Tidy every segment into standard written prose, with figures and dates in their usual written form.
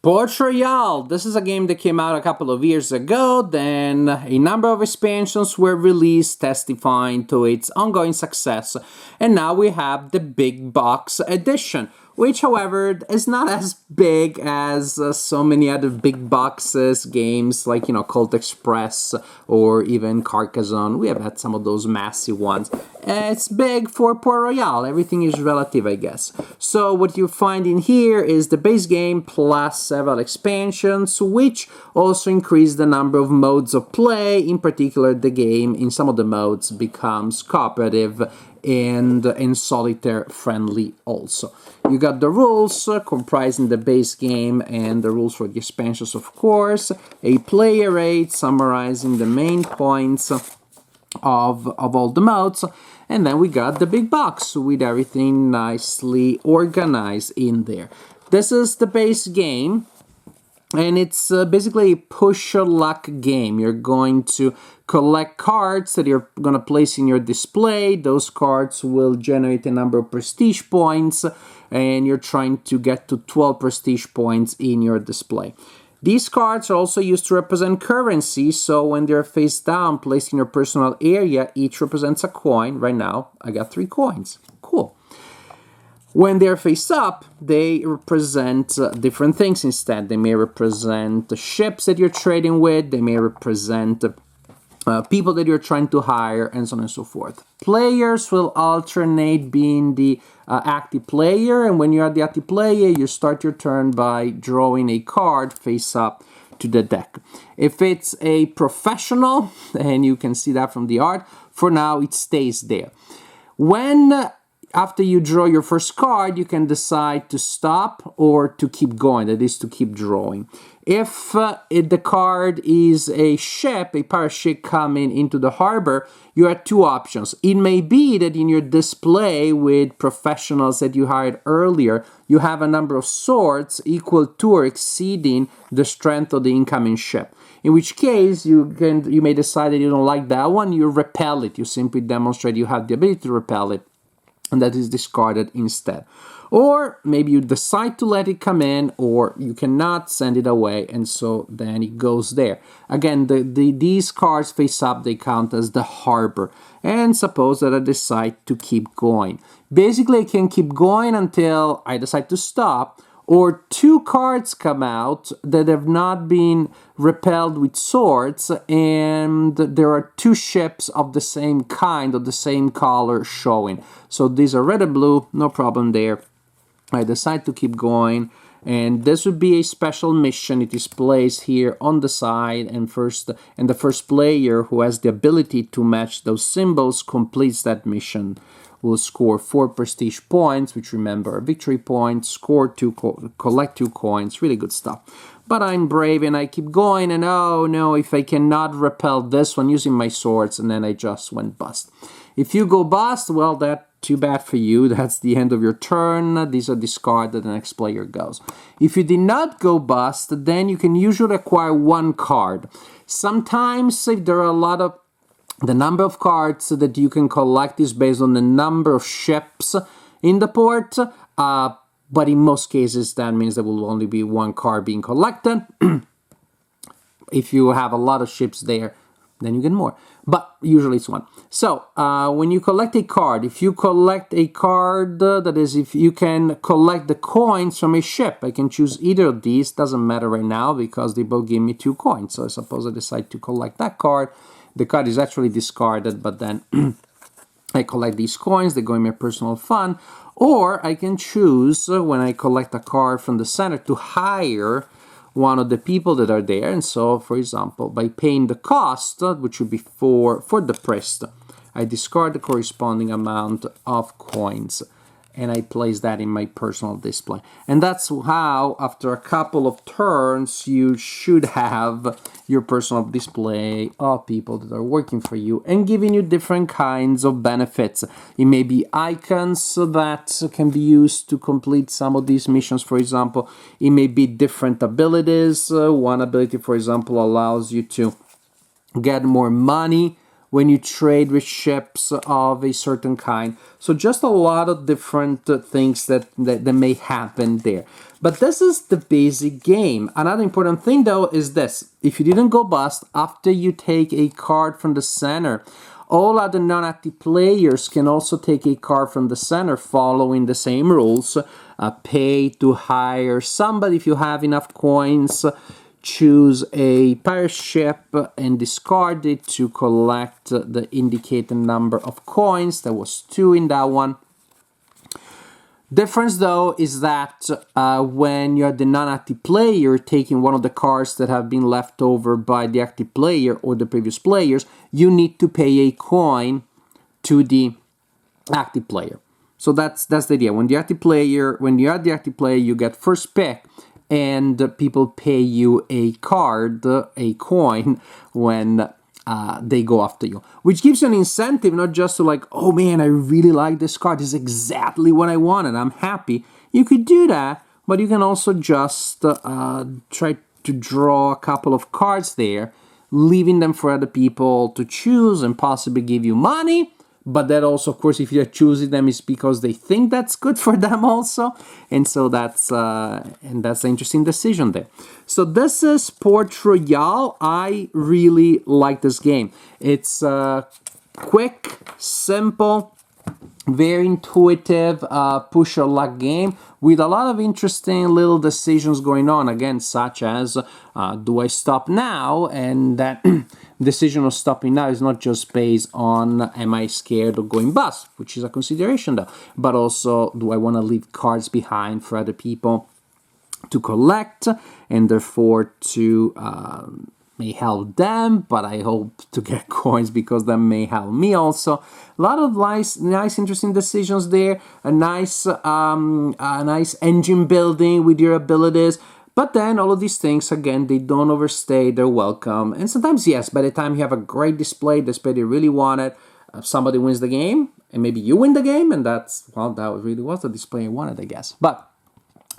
Port Royale. This is a game that came out a couple of years ago. Then a number of expansions were released, testifying to its ongoing success. And now we have the Big Box Edition, which, however, is not as big as so many other big boxes games like, Colt Express or even Carcassonne. We have had some of those massive ones. It's big for Port Royale. Everything is relative, I guess. So what you find in here is the base game plus several expansions, which also increase the number of modes of play. In particular, the game in some of the modes becomes cooperative and solitaire friendly also. You got the rules comprising the base game and the rules for the expansions, of course, a player rate summarizing the main points of all the modes, and then we got the big box with everything nicely organized in there. This is the base game, and it's basically a push your luck game. You're going to collect cards that you're going to place in your display. Those cards will generate a number of prestige points, and you're trying to get to 12 prestige points in your display. These cards are also used to represent currency, so when they're face down, placed in your personal area, each represents a coin. Right now, I got 3 coins. Cool. When they're face up, they represent different things instead. They may represent the ships that you're trading with, they may represent people that you're trying to hire, and so on and so forth. Players will alternate being the active player, and when you're the active player, you start your turn by drawing a card face up to the deck. If it's a professional, and you can see that from the art, for now it stays there. After you draw your first card, you can decide to stop or to keep going, that is to keep drawing. If the card is a ship, a pirate ship coming into the harbor, you have 2 options. It may be that in your display with professionals that you hired earlier, you have a number of swords equal to or exceeding the strength of the incoming ship. In which case, you may decide that you don't like that one, you repel it. You simply demonstrate you have the ability to repel it, and that is discarded instead. Or maybe you decide to let it come in, or you cannot send it away, and so then it goes there. Again, these cards face up, they count as the harbor. And suppose that I decide to keep going. Basically, I can keep going until I decide to stop, or 2 cards come out that have not been repelled with swords, and there are 2 ships of the same kind, of the same color showing. So these are red and blue, no problem there. I decide to keep going, and this would be a special mission. It is placed here on the side, and the first player who has the ability to match those symbols completes that mission. Will score 4 prestige points, which remember are victory points, collect 2 coins, really good stuff. But I'm brave and I keep going, and oh no, if I cannot repel this one using my swords, and then I just went bust. If you go bust, well, that's too bad for you. That's the end of your turn. These are discarded, the next player goes. If you did not go bust, then you can usually acquire 1 card. Sometimes, if there are the number of cards that you can collect is based on the number of ships in the port, but in most cases that means there will only be 1 card being collected. If you have a lot of ships there, then you get more, but usually it's 1. So when you collect a card, if you collect a card, that is, if you can collect the coins from a ship, I can choose either of these, doesn't matter right now because they both give me 2 coins. So suppose I decide to collect that card. The card is actually discarded, but then I collect these coins, they go in my personal fund. Or I can choose, when I collect a card from the center, to hire one of the people that are there. And so, for example, by paying the cost, which would be for the priest, I discard the corresponding amount of coins, and I place that in my personal display. And that's how, after a couple of turns, you should have your personal display of people that are working for you and giving you different kinds of benefits. It may be icons that can be used to complete some of these missions, for example. It may be different abilities. One ability, for example, allows you to get more money when you trade with ships of a certain kind. So just a lot of different things that may happen there. But this is the basic game. Another important thing though is this. If you didn't go bust, after you take a card from the center, all other non-active players can also take a card from the center following the same rules. Pay to hire somebody if you have enough coins. Choose a pirate ship and discard it to collect the indicated number of coins. There was 2 in that one. Difference though is that when you're the non-active player taking one of the cards that have been left over by the active player or the previous players, you need to pay a coin to the active player. So that's the idea. When you are the active player, you get first pick, and people pay you a card, a coin, when they go after you, which gives you an incentive, not just to like, oh man, I really like this card, this is exactly what I wanted, I'm happy. You could do that, but you can also just try to draw a couple of cards there, leaving them for other people to choose and possibly give you money. But that also, of course, if you're choosing them, is because they think that's good for them also, and so that's an interesting decision there. So this is Port Royal. I really like this game. It's quick, simple, very intuitive push or luck game with a lot of interesting little decisions going on, again, such as do I stop now? And that decision of stopping now is not just based on am I scared of going bust, which is a consideration though, but also do I want to leave cards behind for other people to collect and therefore to may help them, but I hope to get coins because that may help me also. A lot of nice, interesting decisions there. A nice engine building with your abilities. But then all of these things, again, they don't overstay their welcome. And sometimes, yes, by the time you have a great display you really wanted, somebody wins the game, and maybe you win the game, and that really was the display I wanted, I guess. But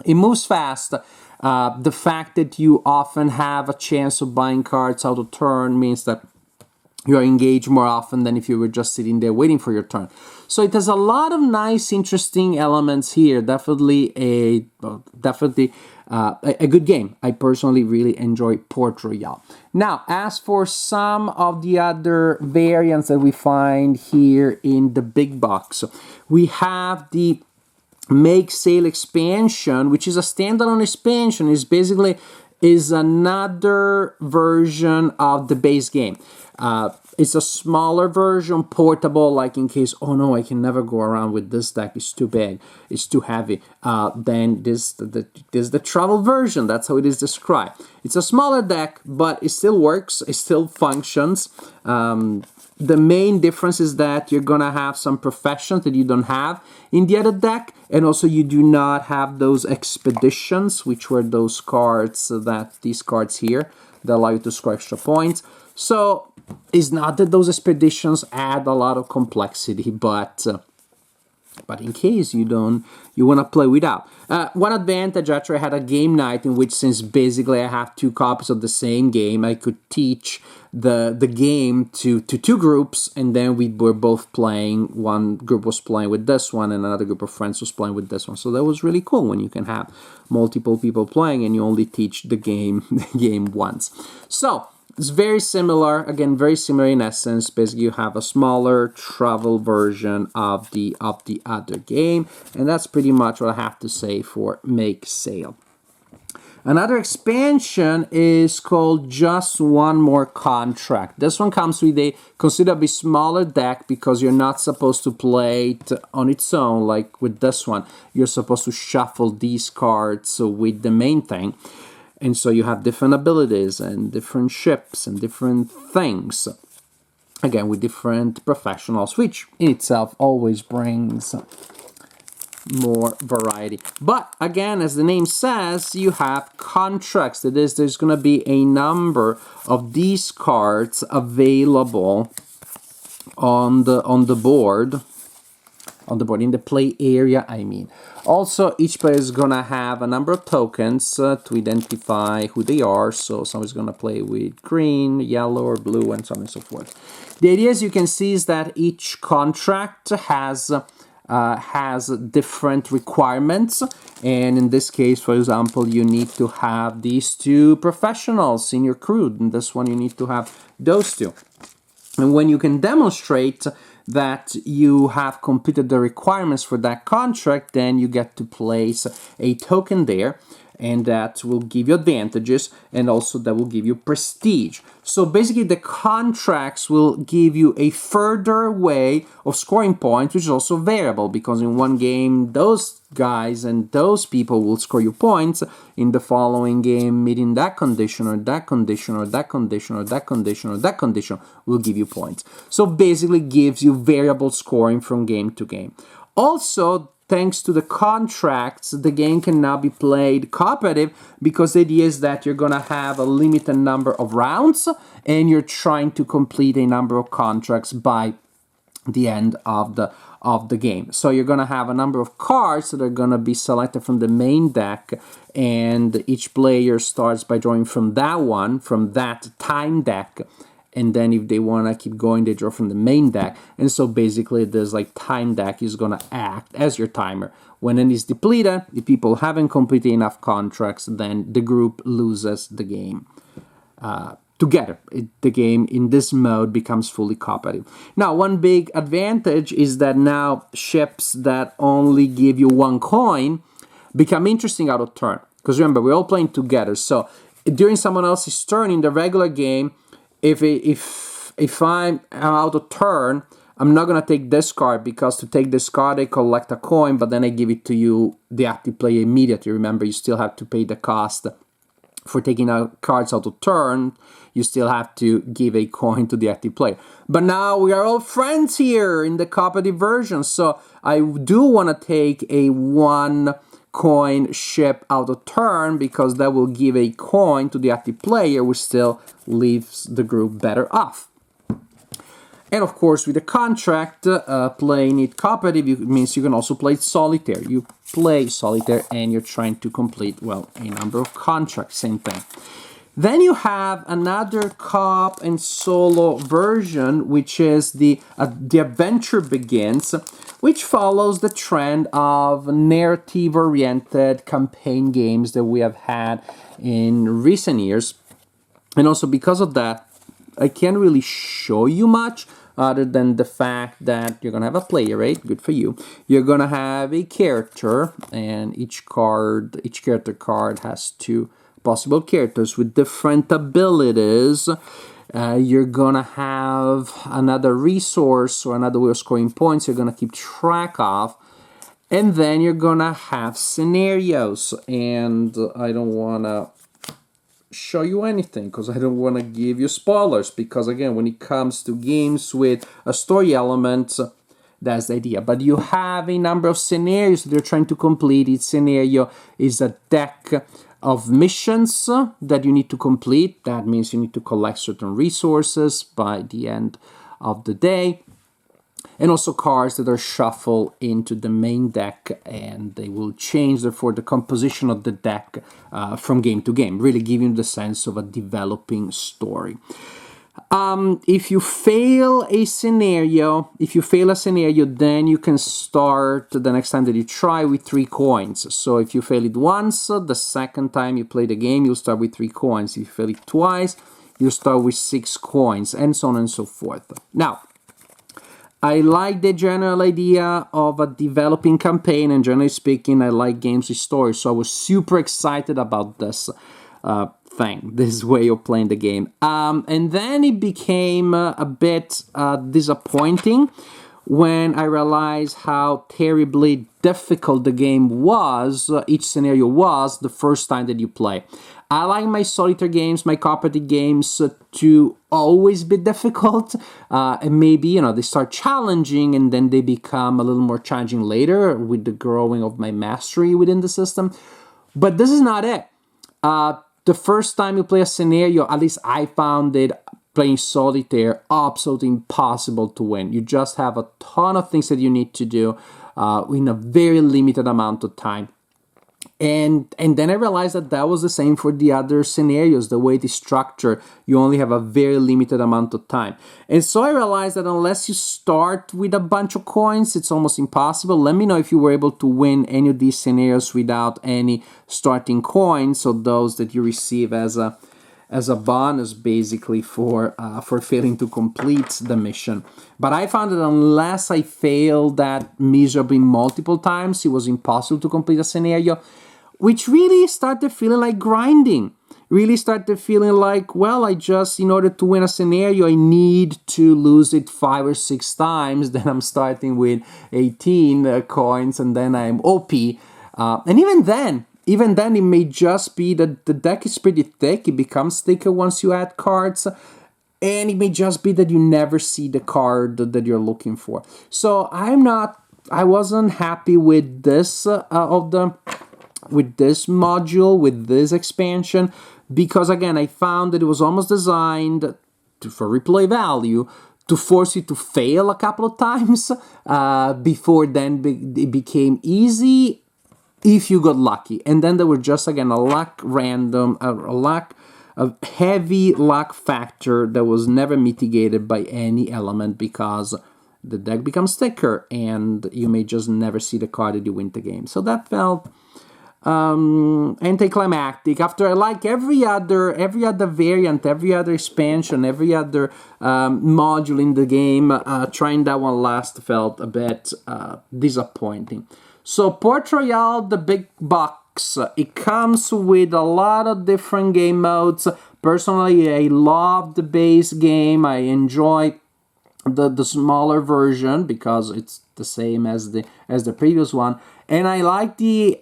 it moves fast. The fact that you often have a chance of buying cards out of turn means that you are engaged more often than if you were just sitting there waiting for your turn. So it has a lot of nice, interesting elements here. Definitely a good game. I personally really enjoy Port Royal. Now, as for some of the other variants that we find here in the big box, we have the Make Sail expansion, which is a standalone expansion. Is basically another version of the base game. It's a smaller version, portable, like in case, oh no, I can never go around with this deck, it's too big, it's too heavy. Then this is the travel version, that's how it is described. It's a smaller deck, but it still works, it still functions. The main difference is that you're gonna have some professions that you don't have in the other deck, and also you do not have those expeditions, which were those cards these cards here that allow you to score extra points. So it's not that those expeditions add a lot of complexity, but in case you want to play without. One advantage, actually, I had a game night in which, since basically I have 2 copies of the same game, I could teach the game to 2 groups, and then we were both playing. One group was playing with this one, and another group of friends was playing with this one. So that was really cool when you can have multiple people playing and you only teach the game once. So it's very similar, again, very similar in essence. Basically, you have a smaller travel version of the other game, and that's pretty much what I have to say for Make Sail. Another expansion is called Just One More Contract. This one comes with a considerably smaller deck because you're not supposed to play it on its own like with this one. You're supposed to shuffle these cards with the main thing. And so you have different abilities and different ships and different things. Again, with different professionals, which in itself always brings more variety. But again, as the name says, you have contracts. That is, there's going to be a number of these cards available on the board. In the play area, I mean. Also, each player is gonna have a number of tokens to identify who they are. So someone's gonna play with green, yellow, or blue, and so on and so forth. The idea, as you can see, is that each contract has has different requirements, and in this case, for example, you need to have these two professionals in your crew. In this one, you need to have those two. And when you can demonstrate that you have completed the requirements for that contract, then you get to place a token there, and that will give you advantages, and also that will give you prestige. So basically the contracts will give you a further way of scoring points, which is also variable, because in one game those guys and those people will score you points, in the following game meeting that condition or that condition or that condition or that condition or that condition will give you points. So basically gives you variable scoring from game to game. Also, thanks to the contracts, the game can now be played cooperative, because the idea is that you're going to have a limited number of rounds and you're trying to complete a number of contracts by the end of the game. So you're going to have a number of cards that are going to be selected from the main deck, and each player starts by drawing from that time deck. And then if they want to keep going, they draw from the main deck. And so basically this like time deck is going to act as your timer. When it is depleted, if people haven't completed enough contracts, then the group loses the game together. The game in this mode becomes fully cooperative. Now, one big advantage is that now ships that only give you one coin become interesting out of turn. Because remember, we're all playing together. So during someone else's turn in the regular game, if I'm out of turn, I'm not going to take this card, because to take this card, I collect a coin, but then I give it to you, the active player, immediately. Remember, you still have to pay the cost for taking out cards out of turn. You still have to give a coin to the active player. But now we are all friends here in the cooperative version, so I do want to take a one coin ship out of turn, because that will give a coin to the active player, which still leaves the group better off. And of course, with the contract, playing it cooperative means you can also play solitaire. You play solitaire and you're trying to complete, well, a number of contracts, same thing. Then you have another co-op and solo version, which is the Adventure Begins, which follows the trend of narrative-oriented campaign games that we have had in recent years. And also because of that, I can't really show you much other than the fact that you're going to have a player, right? Good for you. You're going to have a character, and each character card has two possible characters with different abilities. You're gonna have another resource or another way of scoring points you're gonna keep track of, and then you're gonna have scenarios. And I don't wanna show you anything because I don't want to give you spoilers, because again, when it comes to games with a story element, that's the idea. But you have a number of scenarios that you're trying to complete. Each scenario is a deck of missions that you need to complete. That means you need to collect certain resources by the end of the day. And also cards that are shuffled into the main deck, and they will change, therefore, the composition of the deck from game to game, really giving the sense of a developing story. If you fail a scenario, then you can start the next time that you try with 3 coins. So if you fail it once, the second time you play the game, you'll start with 3 coins. If you fail it twice, you start with 6 coins, and so on and so forth. Now, I like the general idea of a developing campaign, and generally speaking, I like games with stories, so I was super excited about this this way of playing the game. And then it became a bit disappointing when I realized how terribly difficult the game was, each scenario was, the first time that you play. I like my solitaire games, my cooperative games to always be difficult, and maybe, they start challenging and then they become a little more challenging later with the growing of my mastery within the system. But this is not it. The first time you play a scenario, at least I found it playing solitaire absolutely impossible to win. You just have a ton of things that you need to do in a very limited amount of time. And then I realized that that was the same for the other scenarios. The way it is structured, you only have a very limited amount of time. And so I realized that unless you start with a bunch of coins, it's almost impossible. Let me know if you were able to win any of these scenarios without any starting coins, so those that you receive as a bonus basically for failing to complete the mission. But I found that unless I failed that miserably multiple times, it was impossible to complete a scenario, which really started feeling like grinding. Really started feeling like, well, in order to win a scenario, I need to lose it 5 or 6 times. Then I'm starting with 18 coins, and then I'm OP. And even then, it may just be that the deck is pretty thick. It becomes thicker once you add cards. And it may just be that you never see the card that you're looking for. So I wasn't happy with this with this module, with this expansion, because again, I found that it was almost designed for replay value to force you to fail a couple of times before then it became easy if you got lucky. And then there were just, again, a heavy luck factor that was never mitigated by any element, because the deck becomes thicker and you may just never see the card that you win the game. So that felt anticlimactic. After I like every other variant, every other expansion, every other module in the game, trying that one last felt a bit disappointing. So Port Royale, the big box, it comes with a lot of different game modes. Personally, I love the base game. I enjoy the smaller version because it's the same as the previous one, and I like the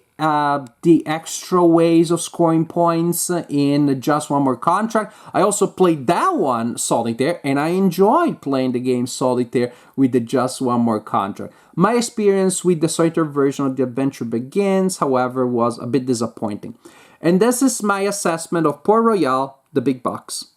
extra ways of scoring points in Just One More Contract. I also played that one solitaire, and I enjoyed playing the game solitaire with the Just One More Contract. My experience with the solitaire version of The Adventure Begins, however, was a bit disappointing. And this is my assessment of Port Royale, the big box.